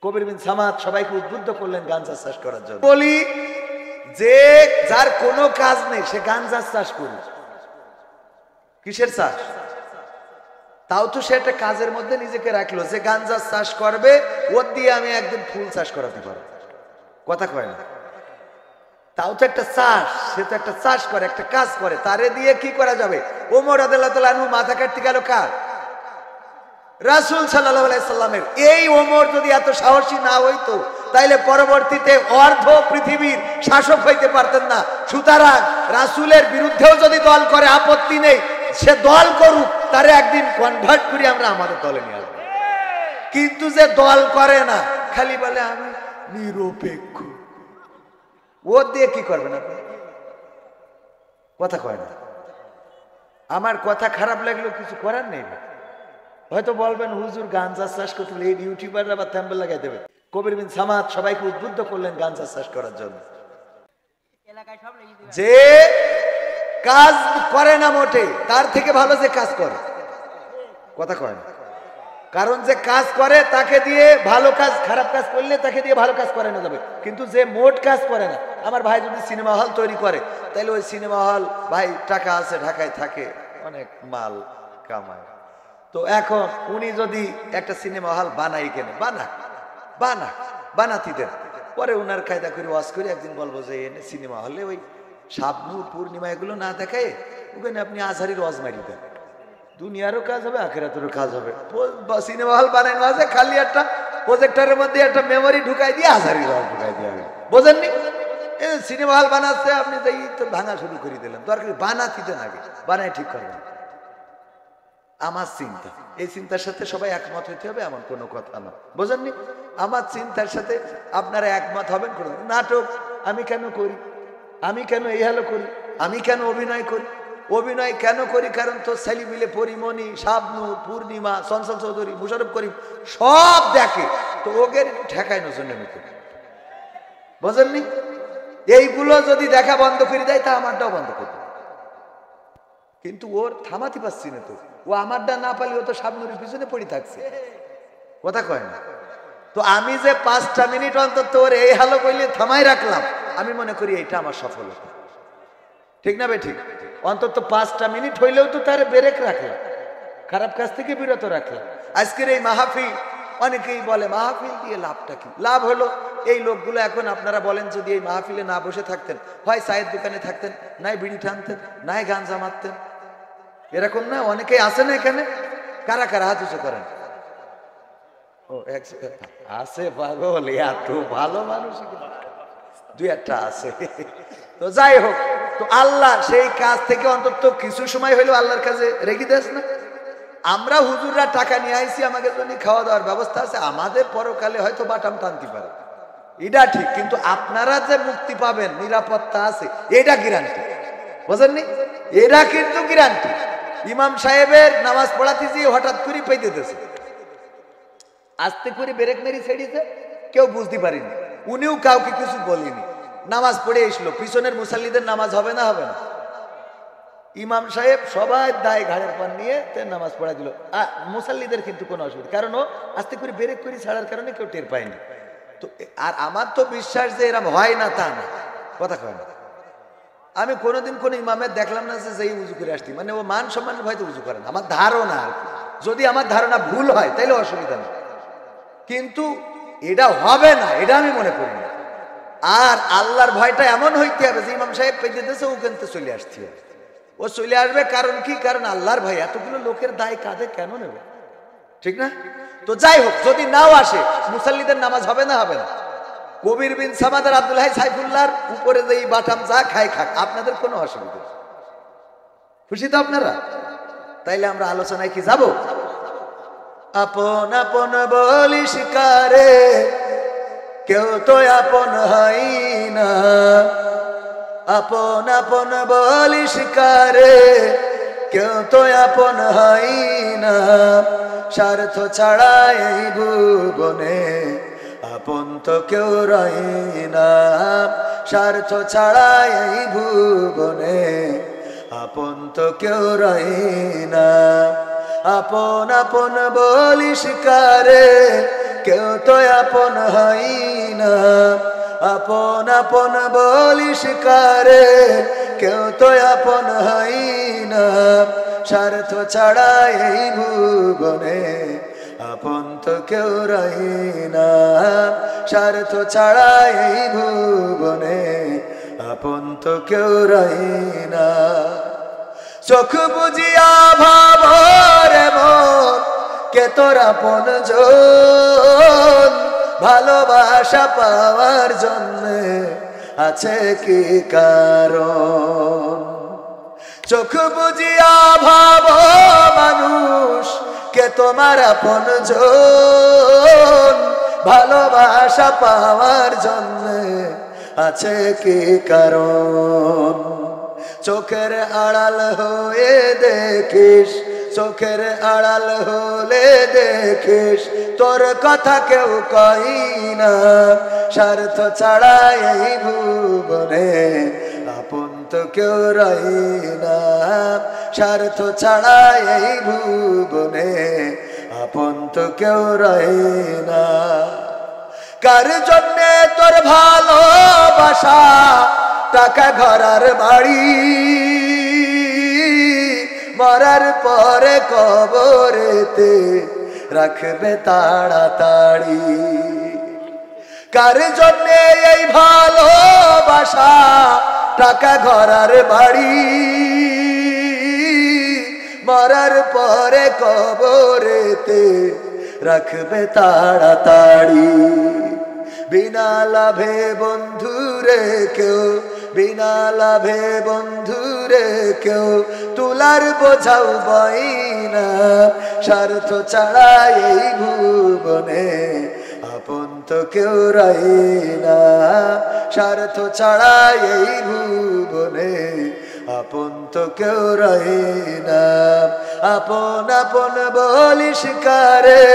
কবির বিন সামাদ সবাইকে উদ্বুদ্ধ করলেন গাঞ্জা চাষ করার জন্য। বলি যে যার কোনো কাজ নেই সে গাঞ্জা চাষ করবে, কিসের চাষ? তাও তো সে একটা কাজের মধ্যে নিজেকে রাখলো যে গাঞ্জা চাষ করবে, ওর দিয়ে আমি একদিন ফুল চাষ করাতে পারবো। কথা কয় না? তাও তো একটা চাষ, সে তো একটা চাষ করে, একটা কাজ করে, তারে দিয়ে কি করা যাবে? ওমর রাদিয়াল্লাহু তাআলা আনহু মাথা কাটতে গেল কার? রাসূল সাল্লাল্লাহু আলাইহি সাল্লামের। এই ওমর যদি এত সাহসী না হইতো তাইলে পরবর্তীতে অর্ধ পৃথিবীর শাসক হইতে পারতেন না। সুতরাং রাসূলের বিরুদ্ধেও যদি দল করে আপত্তি নেই, সে দল করুক, তারে একদিন কনভার্ট করে আমরা আমাদের দলে নিয়ে আসবো। কিন্তু যে দল করে না, খালি বলে আমি নিরপেক্ষ, ও দিয়ে কি করবেন আপনি? কথা কয় না। আমার কথা খারাপ লাগলো, কিছু করার নেই। হয়তো বলবেন হুজুর গাঞ্জা চাষ করতে, এই ইউটিউবাররা বা থাম্বনেল লাগাই দেবে। কবির বিন সামাদ সবাইকে উদ্বুদ্ধ করলেন গাঞ্জা চাষ করার জন্য। যে কাজ করে না মোটে, তার থেকে ভালো যে কাজ করে। কথা কয় না। কারণ যে কাজ করে তাকে দিয়ে ভালো কাজ, খারাপ কাজ করলে তাকে দিয়ে ভালো কাজ করানো যাবে, কিন্তু যে মোট কাজ করে না। আমার ভাই যদি সিনেমা হল তৈরি করে, তাহলে ওই সিনেমা হল, ভাই টাকা আছে, ঢাকায় থাকে, অনেক মাল কামায়। তো এখন উনি যদি একটা সিনেমা হল বানাই, কেন বানাতে দেন, পরে উনার কায়দা করে ওয়াজ করে একদিন বলবো যে এনে সিনেমা হলে ওই শাবনূর পূর্ণিমা এগুলো না দেখায় ওখানে আপনি আজহারির ওয়াজ মারি দেন, দুনিয়ারও কাজ হবে, আখিরাতেরও কাজ হবে। সিনেমা হল বানানো আছে, খালি একটা প্রজেক্টরের মধ্যে একটা মেমোরি ঢুকাই দিয়ে আজহারির ওয়াজ ঢুকাই দিয়ে হবে। বোঝেননি? সিনেমা হল বানাচ্ছে, আপনি যাই তো ভাঙা শুরু করে দিলেন। দরকার বানাতে দেন, আগে বানাই ঠিক করবেন। আমার চিন্তা, এই চিন্তার সাথে সবাই একমত হইতে হবে এমন কোনো কথা না, বোঝেননি? আমার চিন্তার সাথে আপনারা একমত হবেন। করুন নাটক, আমি কেন করি, আমি কেন এই হালো করি, আমি কেন অভিনয় করি? অভিনয় কেন করি? কারণ তো ছেলে মিলে পরিমণি, শাবনূর, পূর্ণিমা, চঞ্চল চৌধুরী, মুশারফ করিম সব দেখে, তো ওদের ঠেকানোর জন্য আমি করি, বোঝেননি? এইগুলো যদি দেখা বন্ধ করে দেয়, তা আমারটাও বন্ধ করবে। কিন্তু ওর থামাতে পারছি না, তো ও আমারটা না পারলে ও তো শাবনূরের পিছনে পড়ে থাকছে। কথা কয় না? তো আমি যে 5টা মিনিট অন্তত ওর এই হালো কইলে থামাই রাখলাম, আমি মনে করি এইটা আমার সফলতা। ঠিক না বে ঠিক? অন্তত 5টা মিনিট হইলেও তো তার ব্রেক রাখলাম, খারাপ কাজ থেকে বিরত রাখলাম। আজকের এই মাহফিল, অনেকেই বলে মাহফিল দিয়ে লাভটা কি? লাভ হলো এই লোকগুলো, এখন আপনারা বলেন যদি এই মাহফিলে না বসে থাকতেন, হয় চায়ের দোকানে থাকতেন, নাই বিড়ি টানতেন, নাই গাঞ্জা মারতেন, এরকম না? অনেকেই আছে না এখানে? কারা কারা হাত উঁচু করেন? ও আছে পাগল, এত ভালো মানুষ দুই একটা আছে। তো যাই হোক, তো আল্লাহ সেই কাজ থেকে অন্তত কিছু সময় হইলেও আল্লাহর কাছে রেখে দেস না। আমরা হুজুররা টাকা নিয়ে আইছি, আমাদের জন্য খাওয়া দাওয়ার ব্যবস্থা আছে, আমাদের পরকালে হয়তো বাটাম টানতে পারে, এটা ঠিক, কিন্তু আপনারা যে মুক্তি পাবেন, নিরাপত্তা আছে, এটা গ্যারান্টি, বুঝেননি? এটা কিন্তু গ্যারান্টি। ইমাম সাহেবের নামাজ পড়াতে গিয়ে হঠাৎ করে পেতে দিয়েছে, আস্তে করে ব্রেক মেরি ছেড়েছে, কেউ বুঝতে পারেনি, উনিও কাউকে কিছু বলেনি, নামাজ পড়ে এসলো। পিছনের মুসাল্লিদের নামাজ হবে না? হবে না? ইমাম সাহেব সবাই দায় ঘাড়ের পান নিয়ে নামাজ পড়া দিল, মুসাল্লিদের কিন্তু কোনো অসুবিধা, কারণ ও আস্তে করে ব্রেক করে ছাড়ার কারণে কেউ টের পায়নি। তো আর আমার তো বিশ্বাস যে এরকম হয় না তা না, কথা কয় না। আমি কোনোদিন কোনো ইমামের দেখলাম না যে যেই উজু করে আসছি, মানে ও মান সম্মানের ভয়তে উজু করে না, আমার ধারণা আর কি। যদি আমার ধারণা ভুল হয় তাইলে অসুবিধা নেই, কিন্তু এটা হবে না, এটা আমি মনে করি না। আর আল্লাহর ভয়টা এমন হইতে হবে যে ইমাম সাহেব পেতে দিয়েছে, ও কিন্তু চলে আসছে, ও চলে আসবে। কারণ কি? কারণ আল্লাহর ভয়। এতগুলো লোকের দায় কাঁধে কেন নেবে? ঠিক না? তো যাই হোক, যদি নাও আসে, মুসাল্লিদের নামাজ হবে না? হবে না? কবির বিন সামাদ আর আব্দুল হাই সাইফুল্লাহর উপরে যে বাটাম যা খায় খাক, আপনাদের কোনো অসুবিধা? খুশি তো আপনারা? তাইলে আমরা আলোচনায় কি যাব? আপন আপন বলিস কারে, কেউ তো আপন হয় না। আপন আপন বলিস কারে, কেউ তো আপন হয় না। স্বার্থ ছাড়া এই ভুবনে আপন তো কেউ রয় না। স্বার্থ ছাড়া এই ভুবনে আপন তো কেউ রয় না। আপন আপন বলিস কারে, কেউ তো আপন হয় না। আপন আপন বলিস কারে, কেউ তো আপন হয় না। স্বার্থ ছাড়া এই ভুবনে আপন তো কেউ রয় না। স্বার্থ ছাড়া এই ভুবনে আপন তো কেউ রয় না। চোখ বুঝিয়া ভাবরে মন কে তোর আপন জন, ভালোবাসা পাওয়ার জন্য আছে কি কারণ। চোখ বুঝিয়া ভাব মানুষ কে তোমার আপন জন, ভালোবাসা পাওয়ার জন্য আছে কি কারণ। চোখের আড়াল হয়ে দেখিস, চোখের আড়াল হলে দেখিস তোর কথা কেউ কই না। স্বার্থ ছাড়া এই ভুবনে আপন তো কেউ রয় না। স্বার্থ ছাড়া এই ভুবনে আপন তো কেউ রয় না। কার জন্যে তোর ভালোবাসা টাকা ঘরার বাড়ি, মরার পরে কবরেতে রাখবে তাড়াতাড়ি। কার জন্যে এই ভালোবাসা টাকা ঘরার বাড়ি, মরার পরে কবরেতে রাখবে তাড়াতাড়ি। বিনা লাভে বন্ধুরে কেউ, বিনা লাভে বন্ধুরে কেউ তুলার বোঝাও বই না। স্বার্থ ছাড়া এই ভুবনে আপন তো কেউ রয় না। স্বার্থ ছাড়া এই ভুবনে আপন তো কেউ রয় না। আপন আপন বলিস কারে,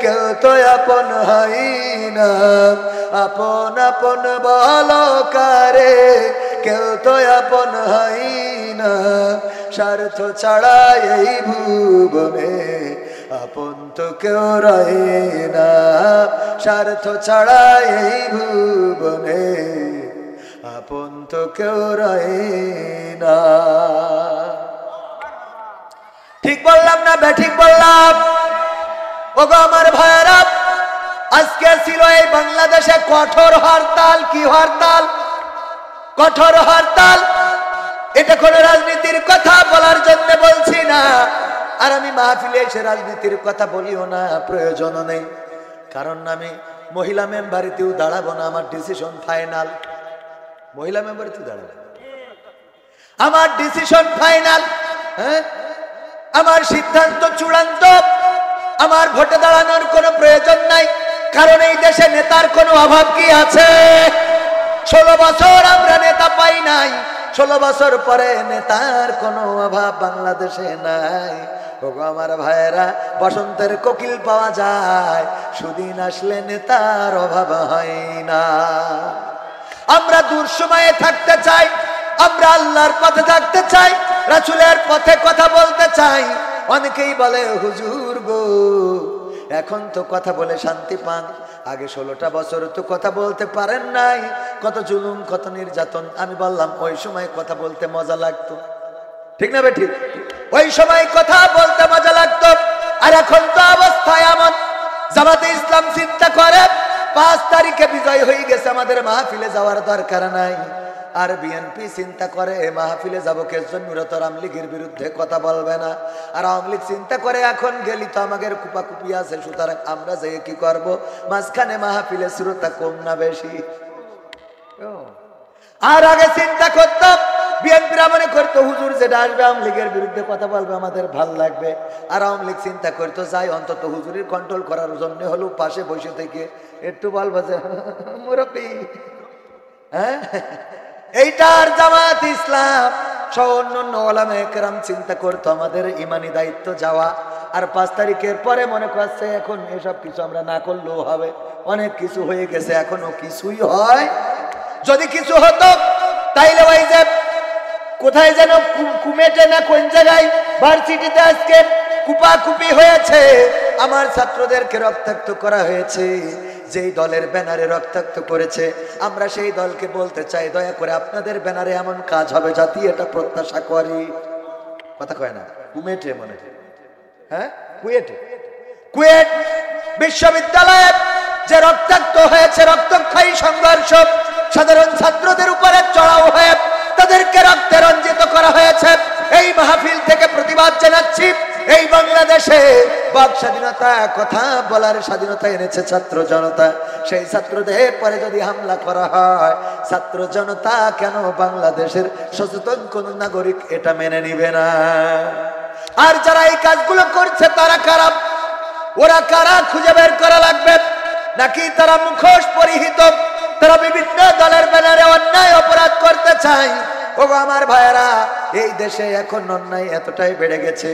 কেউ তো আপন হয় না। আপন আপন বলো কারে, কেউ তো আপন হয় না। স্বার্থ ছাড়া এই ভুবনে আপন তো কেউ রয় না। স্বার্থ ছাড়া এই ভুবনে আপন তো কেউ রয় না। ঠিক বললাম না বেঠিক বললাম? ওগো আমার ভাইয়েরা, আজকে ছিল এই বাংলাদেশে কঠোর হরতাল। কি হরতাল? কঠোর হরতাল। এটা কোনো রাজনীতির কথা বলার জন্য বলছি না, আর আমি মাহফিলে এসে রাজনীতির কথা বলিও না, প্রয়োজনও নেই। কারণ আমি মহিলা মেম্বারিতেও দাঁড়াবো না, আমার ডিসিশন ফাইনাল। মহিলা মেম্বারিতেও দাঁড়াবো, আমার ডিসিশন ফাইনাল। হ্যাঁ, আমার সিদ্ধান্ত চূড়ান্ত। আমার ভোটে দাঁড়ানোর কোনো প্রয়োজন নাই, কারণ এই দেশে নেতার কোনো অভাব কি আছে? 16 বছর আমরা নেতা পাই নাই, 16 বছর পরে নেতার কোনো অভাব বাংলাদেশে নাই। ওগো আমার ভাইয়েরা, বসন্তের কোকিল পাওয়া যায়, সুদিন আসলে নেতার অভাব হয় না। আমরা দূর সময়ে থাকতে চাই, আমরা আল্লাহর পথে থাকতে চাই, রাসূলের পথে কথা বলতে চাই। অনেকেই বলে হুজুর গো এখন তো কথা বলে শান্তি পান, আগে 16টা বছর তো কথা বলতে পারেন নাই, কত জুলুম কত নির্যাতন। আমি বললাম ওই সময় কথা বলতে মজা লাগতো, ঠিক না বেঠিক? ওই সময় কথা বলতে মজা লাগতো। আর এখন তো অবস্থা এমন, জামাতে ইসলাম চিন্তা করে 5 তারিখে বিজয় হয়ে গেছে, আমাদের মাহফিলে যাওয়ার দরকার নাই। আর বিএনপি চিন্তা করে মাহফিলে যাবো কে জন্য, তো আওয়ামী লীগের বিরুদ্ধে কথা বলবে না। আর আওয়ামী লীগ চিন্তা করে এখন গেলি তো আমাদের কুপাকুপি আছে, সুতরাং আমরা যাই কি করব, মাঝখানে মাহফিলে শ্রোতা কম না বেশি। আর আগে চিন্তা করতাম বিএনপিরা মনে করতো হুজুর যেটা আসবে আওয়ামী লীগের বিরুদ্ধে কথা বলবে আমাদের ভাল লাগবে। আর আওয়ামী লীগ চিন্তা করতো যাই অন্তত হুজুরের কন্ট্রোল করার জন্য হলেও পাশে বসে থেকে একটু বলবো যে মুরব্বি। হ্যাঁ, এইটার জামাত ইসলাম সহ অন্যান্য ওলামায়ে কেরাম চিন্তা করতো আমাদের ইমানি দায়িত্ব যাওয়া। আর 5 তারিখের পরে মনে করছে এখন এসব কিছু আমরা না করলেও হবে, অনেক কিছু হয়ে গেছে, এখনো কিছুই হয়। যদি কিছু হতো তাইলে ওই যে কোথায় যেন কুমেটে না কোন জায়গায় ভার্সিটিতে আজকে কুপাকুপি হয়েছে, আমার ছাত্রদেরকে রক্তাক্ত করা হয়েছে, যেই দলের ব্যানারে রক্তাক্ত করেছে, আমরা সেই দলকে বলতে চাই দয়া করে আপনাদের ব্যানারে এমন কাজ হবে জাতি এটা প্রত্যাশা করি। কথা কয় না? কুয়েটে মনে হয়, হ্যাঁ কুয়েটে, কুয়েট বিশ্ববিদ্যালয়ে যে রক্তাক্ত হয়েছে, রক্তক্ষয়ী সংঘর্ষ, সাধারণ ছাত্রদের উপরে চড়াও হয়ে তাদেরকে রক্তে রঞ্জিত করা হয়েছে। এই মাহফিল থেকে প্রতিবাদ জানাচ্ছি, এই বাংলাদেশে বাক স্বাধীনতা, কথা বলার স্বাধীনতা এনেছে ছাত্র জনতা। সেই ছাত্রদের পরে যদি হামলা করা হয়, ছাত্র জনতা কেন বাংলাদেশের সচেতন কোন নাগরিক এটা মেনে নিবে না? আর যারা এই কাজগুলো করছে তারা কারা? ওরা কারা খুঁজে বের করা লাগবে। নাকি তারা মুখোশ পরিহিত, তারা বিভিন্ন দলের ব্যানারে অন্যায় অপরাধ করতে চায়? ওগো আমার ভাইয়েরা, এই দেশে এখন অন্যায় এতটাই বেড়ে গেছে।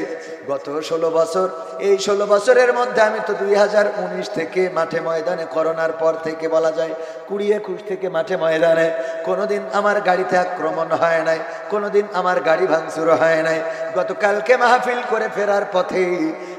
গত 16 বছর, এই 16 বছরের মধ্যে আমি তো 2019 থেকে মাঠে ময়দানে, করোনার পর থেকে বলা যায় 20-21 থেকে মাঠে ময়দানে, কোনোদিন আমার গাড়িতে আক্রমণ হয় নাই, কোনোদিন আমার গাড়ি ভাঙচুর হয় নাই। গতকালকে মাহফিল করে ফেরার পথে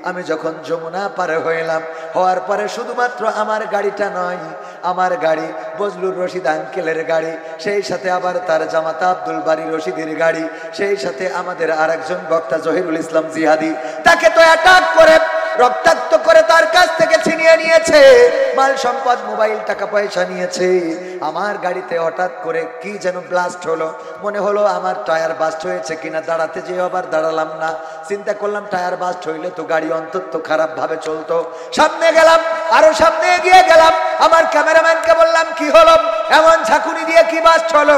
আমি যখন যমুনা পার হইলাম, হওয়ার পরে শুধুমাত্র আমার গাড়িটা নয়, আমার গাড়ি বজলুর রশিদ আঙ্কেলের গাড়ি, সেই সাথে আবার তার জামাতা আব্দুল বারী রশিদের গাড়ি, সেই সাথে আমাদের আরেকজন বক্তা জহিরুল ইসলাম জিহাদি, তাকে তো অ্যাটাক করে রক্তাক্ত করে তার কাছ থেকে ছিনিয়ে নিয়েছে, মাল সম্পদ, মোবাইল, টাকা পয়সা নিয়েছে। আমার গাড়িতে হঠাৎ করে কি যেন ব্লাস্ট হলো, মনে হলো আমার টায়ার বাস্ট হয়েছে কিনা, দাঁড়াতে যেয়ে আবার দাঁড়ালাম না। চিন্তা করলাম টায়ার বাস্ট হইলে তো গাড়ি অন্তত খারাপ ভাবে চলতো। সামনে গেলাম, আরো সামনে এগিয়ে গেলাম, আমার ক্যামেরাম্যানকে বললাম কি হলো, এমন ঝাঁকুনি দিয়ে কি বাস্ট হলো?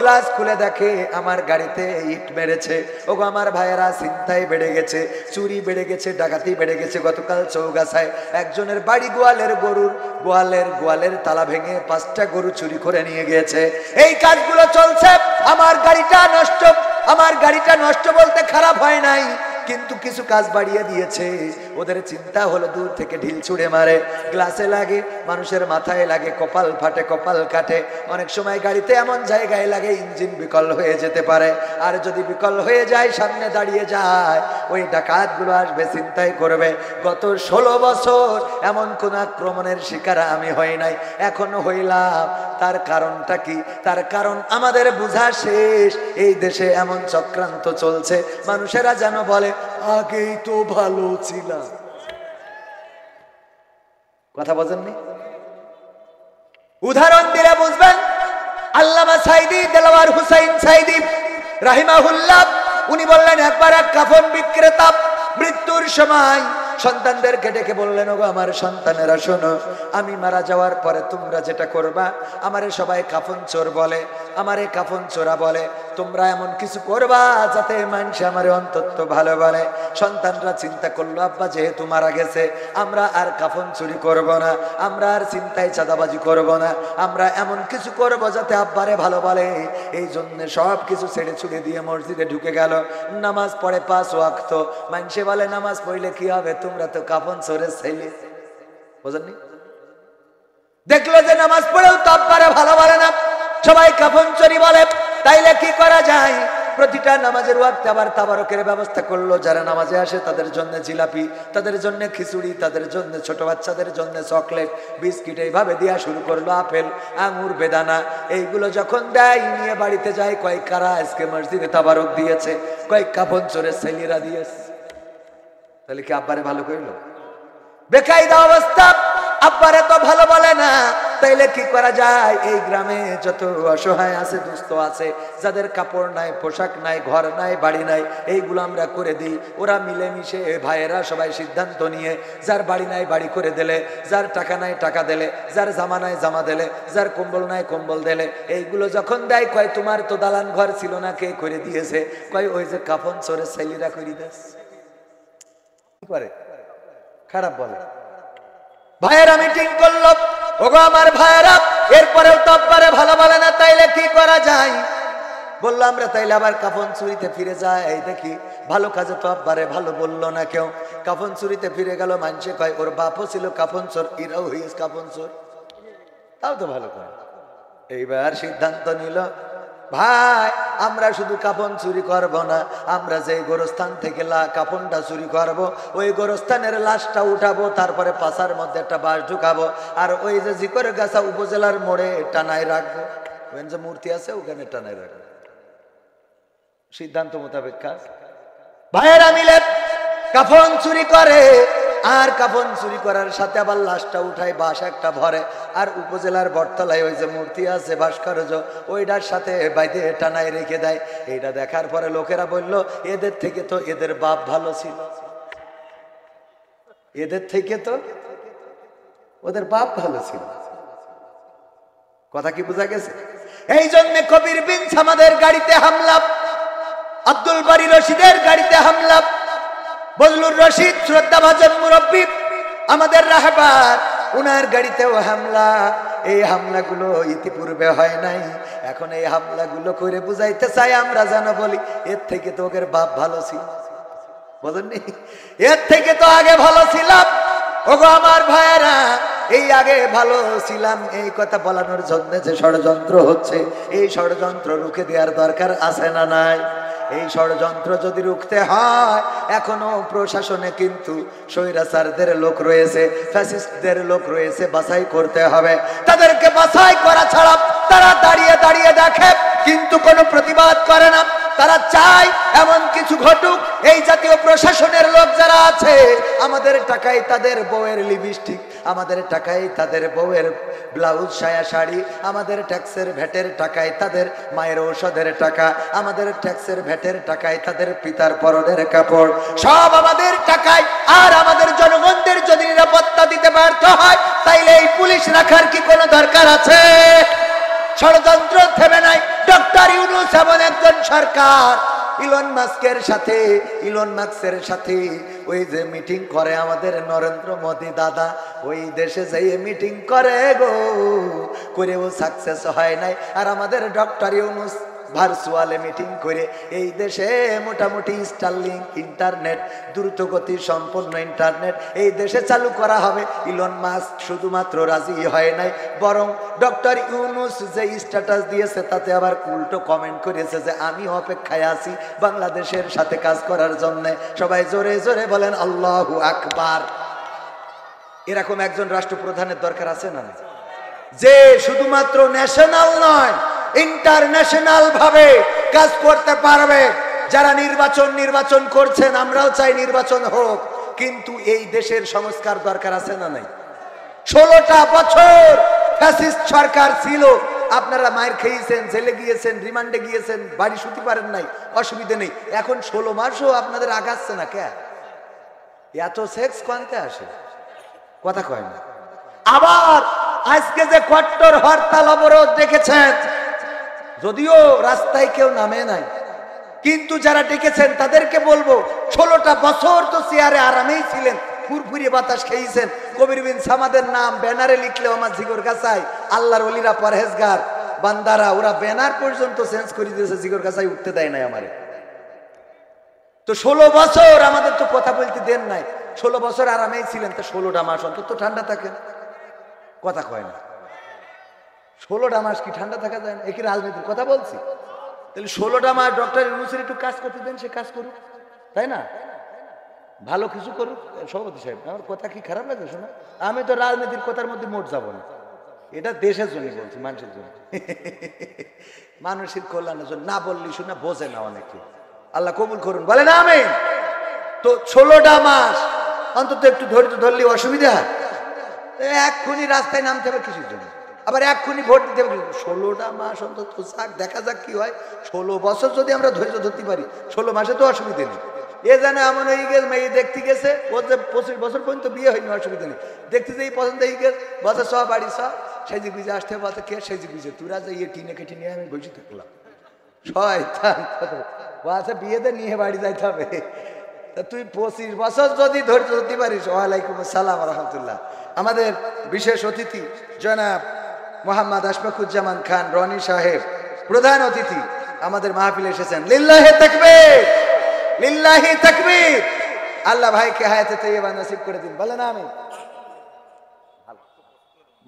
গ্লাস খুলে দেখে আমার গাড়িতে ইট মেরেছে। ওগো আমার ভাইয়েরা, চিন্তায় বেড়ে গেছে, চুরি বেড়ে গেছে, ডাকাতি বেড়ে গেছে। গতকাল চৌগাছায় একজনের বাড়ি গোয়ালের গরুর গোয়ালের তালা ভেঙে 5টা গরু চুরি করে নিয়ে গিয়েছে। এই কাজগুলো চলছে। আমার গাড়িটা নষ্ট, আমার গাড়িটা নষ্ট বলতে খারাপ হয় নাই, কিন্তু কিছু কাজ বাড়িয়ে দিয়েছে। ওদের চিন্তা হলো দূর থেকে ঢিল ছুঁড়ে মারে, গ্লাসে লাগে, মানুষের মাথায় লাগে, কপাল ফাটে, কপাল কাটে। অনেক সময় গাড়িতে এমন জায়গায় লাগে ইঞ্জিন বিকল হয়ে যেতে পারে। আর যদি বিকল হয়ে যায়, সামনে দাঁড়িয়ে যায়, ওই ডাকাতগুলো আসবে, চিন্তাই করবে। গত 16 বছর এমন কোন আক্রমণের শিকার আমি হই নাই, এখনো হইলাম। তার কারণটা কি? তার কারণ আমাদের বুঝা শেষ। এই দেশে এমন চক্রান্ত চলছে, মানুষেরা যেন বলে আগেই তো ভালো ছিলাম। কথা বোঝেননি? উদাহরণ দিলে বুঝবেন। আল্লামা সাইদি, দেলাওয়ার হুসাইন সাইদি রাহিমাহুল্লাহ, উনি বললেন, একবার এক কাফন বিক্রেতা মৃত্যুর সময় সন্তানদেরকে ডেকে বললেন, ওগো আমার সন্তানেরা শোনো, আমি মারা যাওয়ার পরে তোমরা যেটা করবা, আমারে সবাই কাফন চোর বলে, আমারে কাফন চোরা বলে, তোমরা এমন কিছু করবা যাতে মানুষ আমারে অন্তত ভালো বলে। সন্তানরা চিন্তা করলো, আব্বা যেহেতু মারা গেছে, আমরা আর কাফন চুরি করব না, আমরা আর চিন্তায় চাঁদাবাজি করব না, আমরা এমন কিছু করব যাতে আব্বারে ভালো বলে। এই জন্য সব কিছু ছেড়ে ছুড়ে দিয়ে মসজিদে ঢুকে গেল। নামাজ পড়ে 5 ওয়াক্ত। মানুষে বলে নামাজ পড়লে কি হবে, তোমরা তো কাফন চোরের ছেলে। বুঝেননি? দেখলো যে নামাজ পড়েও তো আব্বারে ভালো বলে না, সবাই কাফন চোরি বলে। তাইলে কি করা যায়? প্রতিটা নামাজের ওয়াক্তে আবার তাবারকের ব্যবস্থা করলো। যারা নামাজে আসে তাদের জন্য জিলাপি, তাদের জন্য খিচুড়ি, তাদের জন্য ছোট বাচ্চাদের জন্য চকলেট, বিস্কিট, এইভাবে দেওয়া শুরু করলো। আপেল, আঙুর, বেদানা, এইগুলো যখন দেয়, নিয়ে বাড়িতে যায়, কয়েক কারা আজকে মসজিদে তাবারক দিয়েছে, কয়েক কাফন চোরের ছেলেরা দিয়েছে। তাহলে কি আব্বারে ভালো করলো? বেকায়দা অবস্থা, আব্বারে তো ভালো বলে না। তাইলে কি করা যায়? এই গ্রামে যত অসহায় আছে, দুস্থ আছে, যাদের কাপড় নাই, পোশাক নাই, ঘর নাই, বাড়ি নাই, এইগুলো আমরা করে দিই। ওরা মিলেমিশে ভাইয়েরা সবাই সিদ্ধান্ত নিয়ে, যার বাড়ি নাই বাড়ি করে দিলে, যার টাকা নাই টাকা দিলে, যার জামা নাই জামা দিলে, যার কম্বল নাই কম্বল দিলে। এইগুলো যখন দেয়, কয় তোমার তো দালান ঘর ছিল না, কে করে দিয়েছে? কয় ওই যে কাফন চোরের ছেলেরা করে দিস। কি করে? খারাপ বলে। ভাইয়েরা মিটিং করলো, ওগো আমার ভাইয়েরা, এরপরেও তো আব্বারে ভালো বলে না, তাইলে কি করা যায়? বললো আমরা তাইলে আবার কাফন চুরিতে ফিরে যাই, দেখি ভালো কাজে তো আব্বারে ভালো বললো না কেউ। কাফন চুরিতে ফিরে গেল। মানুষে কয় ওর বাপও ছিল কাফন চোর, এরাও হইস কাফন চোর, তাও তো ভালো করে। এইবার সিদ্ধান্ত নিল, ভাই আমরা শুধু কাফন চুরি করব না, আমরা যে গোরস্থান থেকে কাফনটা চুরি করব, ওই গোরস্থানের লাশটা উঠাবো, তারপরে পাশার মধ্যে একটা বাঁশ ঢুকাবো, আর ওই যে জিকরগাছা উপজেলার মোড়ে টানায় রাখবো, ওখানে যে মূর্তি আছে ওখানে টানায় রাখবো। সিদ্ধান্ত মোতাবেক কাজ। ভাইয়েরা মিলে কাফন চুরি করে, আর কাফন চুরি করার সাথে আবার লাশটা উঠায়, বাঁশ একটা ভরে, আর উপজেলার বটতলায় ওই যে মূর্তি আছে ভাস্কর্য, ওইটার সাথে বাইরে টানায় রেখে দেয়। এইটা দেখার পরে লোকেরা বলল, এদের থেকে তো এদের বাপ ভালো ছিল, এদের থেকে তো ওদের বাপ ভালো ছিল। কথা কি বোঝা গেছে? এই জন্য কবির বিন সামাদের গাড়িতে হামলা, আব্দুল বারী রশিদের গাড়িতে হামলা, বজলুর রশিদ শ্রদ্ধাভাজন মুরব্বী আমাদের রাহবার, উনার গাড়িতেও হামলা। এই হামলাগুলো ইতিপূর্বে হয় নাই, এখন এই হামলাগুলো করে বুঝাইতে চাই আমরা যেন বলি, এর থেকে তো ওদের বাপ ভালো ছিল, বুঝলেননি? এর থেকে তো আগে ভালো ছিলাম। ওগো আমার ভাইয়েরা, এই আগে ভালো ছিলাম, এই কথা বলানোর জন্য যে ষড়যন্ত্র হচ্ছে, এই ষড়যন্ত্র রুখে দেওয়ার দরকার আছে না নাই? এই ষড়যন্ত্র যদি রুখতে হয়, এখনো প্রশাসনে কিন্তু স্বৈরাচারদের লোক রয়েছে, ফ্যাসিস্টদের লোক রয়েছে, বাছাই করতে হবে। তাদেরকে বাছাই করা ছাড়া তারা দাঁড়িয়ে দাঁড়িয়ে দেখে, কিন্তু কোনো প্রতিবাদ করে না। তারা চায় এমন কিছু ঘটুক, এই জাতীয় প্রশাসনের লোক যারা আছে, আমাদের টাকায় তাদের বউয়ের লিপস্টিক, আমাদের টাকায় তাদের বউয়ের ব্লাউজ সায়া শাড়ি, আমাদের ট্যাক্সের ভ্যাটের টাকায় তাদের মায়ের ঔষধের টাকা, আমাদের ট্যাক্সের ভ্যাটের টাকায় তাদের পিতার পরনের কাপড়, সব আমাদের টাকায়। আর আমাদের জনগণদের যদি নিরাপত্তা দিতে ব্যর্থ হয়, তাইলে এই পুলিশ রাখার কি কোনো দরকার আছে? ষড়যন্ত্র থেমে নাই। ডক্টর ইউনূস এমন একজন সরকার, ইলন মাস্কের সাথে ওই যে মিটিং করে আমাদের নরেন্দ্র মোদী দাদা, ওই দেশে যেয়ে মিটিং করে গো, করেও সাকসেস হয় নাই। আর আমাদের ডক্টর ইউনূস ভার্চুয়ালে মিটিং করে এই দেশে মোটামুটি স্টারলিংক ইন্টারনেট, দ্রুতগতি সম্পন্ন ইন্টারনেট এই দেশে চালু করা হবে। ইলন মাস্ক শুধুমাত্র রাজি হয় নাই, বরং ডক্টর ইউনূস যে স্ট্যাটাস দিয়েছে তাতে আবার উল্টো কমেন্ট করেছে যে আমি অপেক্ষায় আছি বাংলাদেশের সাথে কাজ করার জন্য। সবাই জোরে জোরে বলেন আল্লাহু আকবার। এরকম একজন রাষ্ট্রপ্রধানের দরকার আছে না, যে শুধুমাত্র ন্যাশনাল নয়, ইন্টারন্যাশনাল ভাবে কাজ করতে পারবে। যারা নির্বাচন করছেন, আমরাও চাই নির্বাচন হোক, কিন্তু এই দেশের সংস্কার দরকার আছে না নাই? 16টা বছর ফ্যাসিস্ট সরকার ছিল, আপনারা মায়ের খেয়েছেন, জেলে গিয়েছেন, রিমান্ডে গিয়েছেন, বাড়ি শুতে পারেন নাই, অসুবিধা নেই। এখন 16 মাসও আপনাদের আগাচ্ছে না কে? এত সেক্স কোনতে আসে? কথা কয় না। আবার আজকে যে কট্টর হরতাল অবরোধ দেখেছেন, যদিও রাস্তায় কেউ নামে নাই, কিন্তু যারা ডেকেছেন তাদেরকে বলবো, 16টা বছর তো চেয়ারে আরামেই ছিলেন, ফুরফুরি বাতাস খেয়েছেন। কবির বিন সামাদের নাম ব্যানারে লিখলেও আমার জিগর গাছায়, আল্লাহর ওলিরা পরহেজগার বান্দারা, ওরা ব্যানার পর্যন্ত চেঞ্জ করে দিয়েছে, জিগর গাছায় উঠতে দেয় নাই আমারে। তো 16 বছর আমাদের তো কথা বলতে দেন নাই, 16 বছর আরামেই ছিলেন, তো 16টা মাস অন্তত ঠান্ডা থাকেন। কথা কয় না। 16টা মাস কি ঠান্ডা থাকা যায় না? একই রাজনীতির কথা বলছি। তাহলে 16টা মাস ডক্টর ইউনূসের একটু কাজ করতে দেন, সে কাজ করুক, তাই না? ভালো কিছু করুক। সভাপতি সাহেব, আমার কথা কি খারাপ লাগে শোনা? আমি তো রাজনীতির কথার মধ্যে মোট যাবো না, এটা দেশের জন্য বলছি, মানুষের জন্য, মানুষের কল্যাণের জন্য। না বললি শোনা বোঝে না অনেকে। আল্লাহ কবুল করুন, বলেন আমিন। তো 16টা মাস অন্তত একটু ধৈর্য ধরলে অসুবিধা? এক্ষুনি রাস্তায় নামতে হবে কিছুর জন্য, আবার এক্ষুনি ভোট দিতে হবে। 16টা মাস অন্তত যাক, দেখা যাক কি হয়। 16 বছর যদি আমরা ধৈর্য ধরতে পারি, 16 মাসে তো অসুবিধা নেই। এ জানে এমন হয়ে গেছে, মেয়ে দেখতে গেছে, ও যে 25 বছর পর্যন্ত বিয়ে হয়নি, অসুবিধা নেই। দেখতে যেই পছন্দ হয়ে গেছে, বছর সব বাড়ি সব সেজে গুজে আসতে হবে। বলতে কে সেজে গুজে? তোরা যে ইয়ে টিনে কেটে নিয়ে আমি বসে থাকলাম, শয়তান। ও আছে বিয়েতে নিয়ে বাড়ি যাইতে হবে। তা তুই 25 বছর যদি ধৈর্য ধরতে পারিস। ওয়ালাইকুম আসসালাম রাহমাতুল্লাহ। আমাদের বিশেষ অতিথি জনাব মোহাম্মদ আশফাকুজ্জামান খান রনি সাহেব প্রধান অতিথি আমাদের মাহফিলে এসেছেন। লিল্লাহি তাকবীর, লিল্লাহি তাকবীর। আল্লাহ ভাইকে হায়াতে তাইয়্যিবা নসিব করে দিন, বলেন আমিন।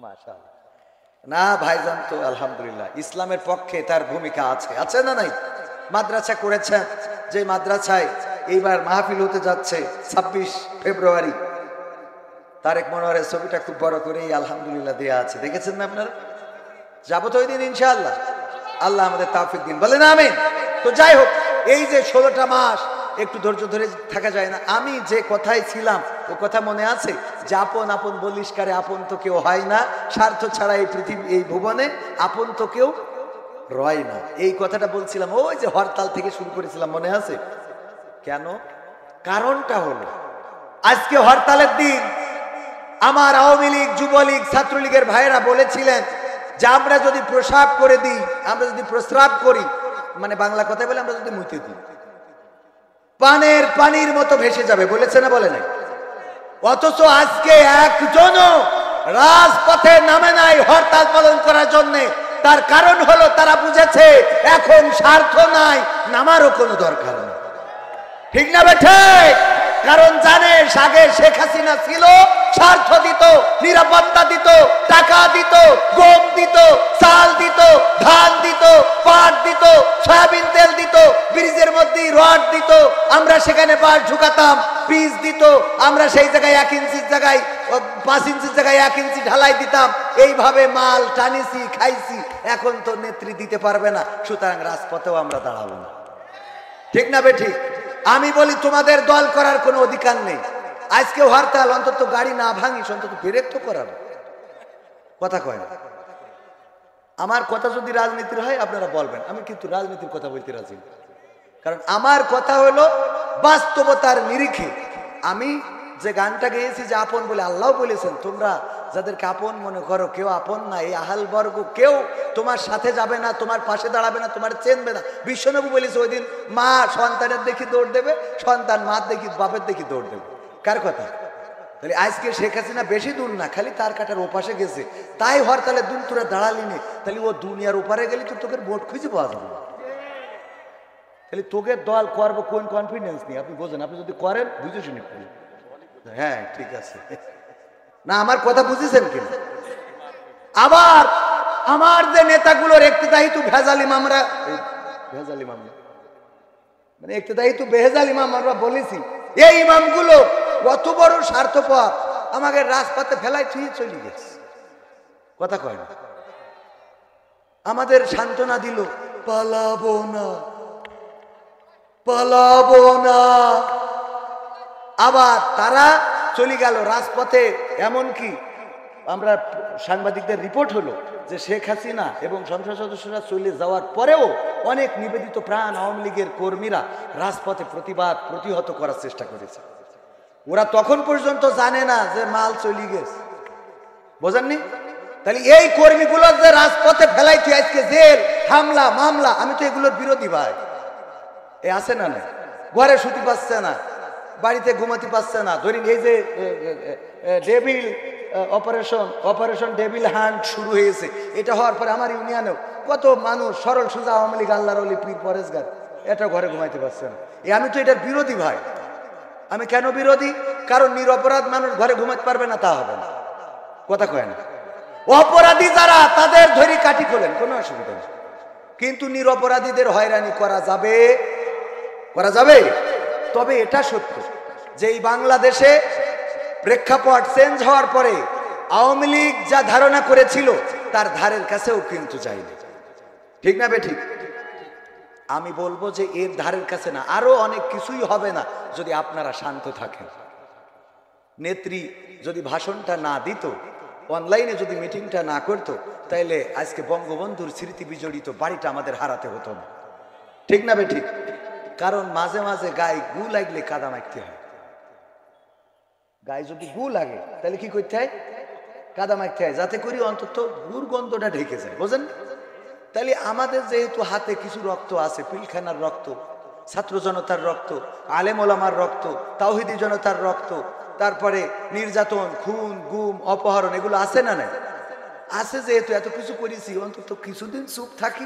মাশাআল্লাহ। না ভাইজান, তো আলহামদুলিল্লাহ ইসলামের পক্ষে তার ভূমিকা আছে, আছে না নাই? মাদ্রাসা করেছেন, যে মাদ্রাসায় এইবার মাহফিল হতে যাচ্ছে 26 ফেব্রুয়ারি, তারেক মনোয়ারের ছবিটা খুব বড় করেই আলহামদুলিল্লাহ দেয়া আছে, দেখেছেন না আপনারা? যাবো তো ওই দিন ইনশাআল্লাহ, আল্লাহ আমাদের তাওফিক দিন, বলেন আমিন। তো যাই হোক, এই যে 16টা মাস একটু ধৈর্য ধরে থাকা যায় না। আমি যে কথায় ছিলাম ও কথা মনে আছে যে আপন আপন বলিস কারে, আপন তো কেউ হয় না, স্বার্থ ছাড়া এই পৃথিবী এই ভুবনে আপন তো কেউ রয় না, এই কথাটা বলছিলাম। ওই যে হরতাল থেকে শুরু করেছিলাম, মনে আছে? কেন? কারণটা হলো আজকে হরতালের দিন আমার আওয়ামী লীগ, যুবলীগ, ছাত্রলীগের ভাইয়েরা বলেছিলেন যে আমরা যদি প্রস্রাব করে দিই, আমরা যদি প্রস্রাব করি, মানে বাংলা কথায় বলে আমরা যদি মুতে দিই, পানের পানির মতো ভেসে যাবে, বলেছে না বলে নাই? অথচ আজকে একজনও রাজপথে নামে নাই হরতাল পালন করার জন্য। তার কারণ হলো তারা বুঝেছে এখন স্বার্থ নাই, নামারও কোনো দরকার নেই। ঠিক না বেঠে? কারণ জানে আগে শেখ হাসিনা ছিল, স্বার্থ দিত, নিরাপত্তা দিত, টাকা দিত, গম দিত, চাল দিত, ধান দিত, পাট দিত, সয়াবিন তেল দিত, ব্রিজের মধ্যে রড দিত, আমরা সেখানে পাট ঢুকাতাম, পিচ দিত, আমরা সেই জায়গায় 1 ইঞ্চির জায়গায় 5 ইঞ্চির জায়গায় 1 ইঞ্চি ঢালাই দিতাম, এইভাবে মাল টানিছি, খাইছি। এখন তো নেত্রী দিতে পারবে না, সুতরাং রাজপথেও আমরা দাঁড়াবো না। ঠিক না বেঠিক? আমি বলি তোমাদের দল করার কোনো অধিকার নেই। আজকে হরতাল, অন্তত গাড়ি না ভাঙিস, অন্তত ব্রেক তো করাবো। কথা কয় না? আমার কথা যদি রাজনীতির হয় আপনারা বলবেন, আমি কিন্তু রাজনীতির কথা বলতে রাজি, কারণ আমার কথা হলো বাস্তবতার নিরিখে। আমি যে গানটা গেয়েছি যে আপন বলে, আল্লাহ বলেছেন তোমরা যাদেরকে আপন মনে করো কেউ আপন না, এই আহাল বর্গ কেউ তোমার সাথে যাবে না, তোমার পাশে দাঁড়াবে না, তোমার চেনবে না। বিশ্বনবী বলেছে ওই দিন মা সন্তানের দেখি দৌড় দেবে, সন্তান মা দেখি বাপের দেখি দৌড় দেবে। কার কথা? তাহলে আজকে শেখ হাসিনা বেশি দূর না, খালি তার কাটার ওপাশে গেছে, তাই হরতালের দিন তোরা দাঁড়ালি নি। তাহলে ও দুনিয়ার ওপারে গেলে তো তোকে ভোট খুঁজে পাওয়া যাবে না। তাহলে তোকে দল করবো কোন কনফিডেন্স নিয়ে? আপনি বোঝেন, আপনি যদি করেন বুঝে শুনে করেন। হ্যাঁ ঠিক আছে না, আমার কথা বুঝেছেন কিনা? আবার আমার যে নেতাগুলোর ইক্তেদায়ী তো ভেজাল ইমাম, আমরা ভেজাল ইমাম মানে ইক্তেদায়ী তো বেহেজাল ইমাম আমরা বলেছি, এই ইমামগুলো কত বড় স্বার্থপর, আমাকে রাজপথে ফেলাই ছুঁয়ে চলে গেছে। কথা কয় না? আমাদের সান্ত্বনা দিল, পালাবো না, পালাবো না। আবার তারা চলে গেল রাজপথে। এমনকি আমরা সাংবাদিকদের রিপোর্ট হলো যে শেখ হাসিনা এবং সংসদ সদস্যরা চলে যাওয়ার পরেও অনেক নিবেদিত প্রাণ আওয়ামী লীগের কর্মীরা রাজপথে প্রতিবাদ প্রতিহত করার চেষ্টা করেছে। ওরা তখন পর্যন্ত জানে না যে মাল চলে গেছে, বোঝেননি? তাহলে এই কর্মীগুলো যে রাজপথে ফেলাইছে আজকে, জেল হামলা মামলা, আমি তো এগুলোর বিরোধী ভাই। এ আছে না না, ঘরে শুতে পাচ্ছে না, বাড়িতে ঘুমাতে পারছে না। ধরিন এই যে ডেভিল অপারেশন ডেভিল হান্ট শুরু হয়েছে, এটা হওয়ার পরে আমার ইউনিয়নেও কত মানুষ সরল সোজা আওয়ামী লীগ আল্লাহর ওলি পীর পরেশগার এটা ঘরে ঘুমাইতে পারছে না। আমি তো এটার বিরোধী ভাই। আমি কেন বিরোধী? কারণ নিরপরাধ মানুষ ঘরে ঘুমাতে পারবে না, তা হবে না। কথা কয় না? অপরাধী যারা তাদের ধরি কাটি খোলেন, কোনো অসুবিধা নেই, কিন্তু নিরপরাধীদের হয়রানি করা যাবে, করা যাবে। তবে এটা সত্য যে এই বাংলাদেশে প্রেক্ষাপট চেঞ্জ হওয়ার পরে আওয়ামী লীগ যা ধারণা করেছিল তার ধারের কাছেও কিন্তু যায়নি। ঠিক না বেঠিক? আমি বলবো যে এর ধারের কাছে না, আরো অনেক কিছুই হবে না যদি আপনারা শান্ত থাকেন। নেত্রী যদি ভাষণটা না দিত, অনলাইনে যদি মিটিংটা না করতো, তাইলে আজকে বঙ্গবন্ধুর স্মৃতি বিজড়িত বাড়িটা আমাদের হারাতে হতো না। ঠিক না বেঠিক? কারণ মাঝে মাঝে গায়ে গু লাগলে কাদা মাখতে হয়। গায়ে যদি গু লাগে তাহলে কি করতে হয়? কাদা মাখতে হয়, যাতে করে অন্তত গুর গন্ধটা ঢেকে যায়, বোঝেন? তাহলে আমাদের যেহেতু হাতে কিছু রক্ত আছে, পিলখানার রক্ত, ছাত্র জনতার রক্ত, আলেম ওলামার রক্ত, তাওহিদি জনতার রক্ত, তারপরে নির্যাতন, খুন, গুম, অপহরণ, এগুলো আছে না নাই? আছে। যেহেতু এত কিছু করেছি, অন্তত কিছুদিন চুপ থাকি।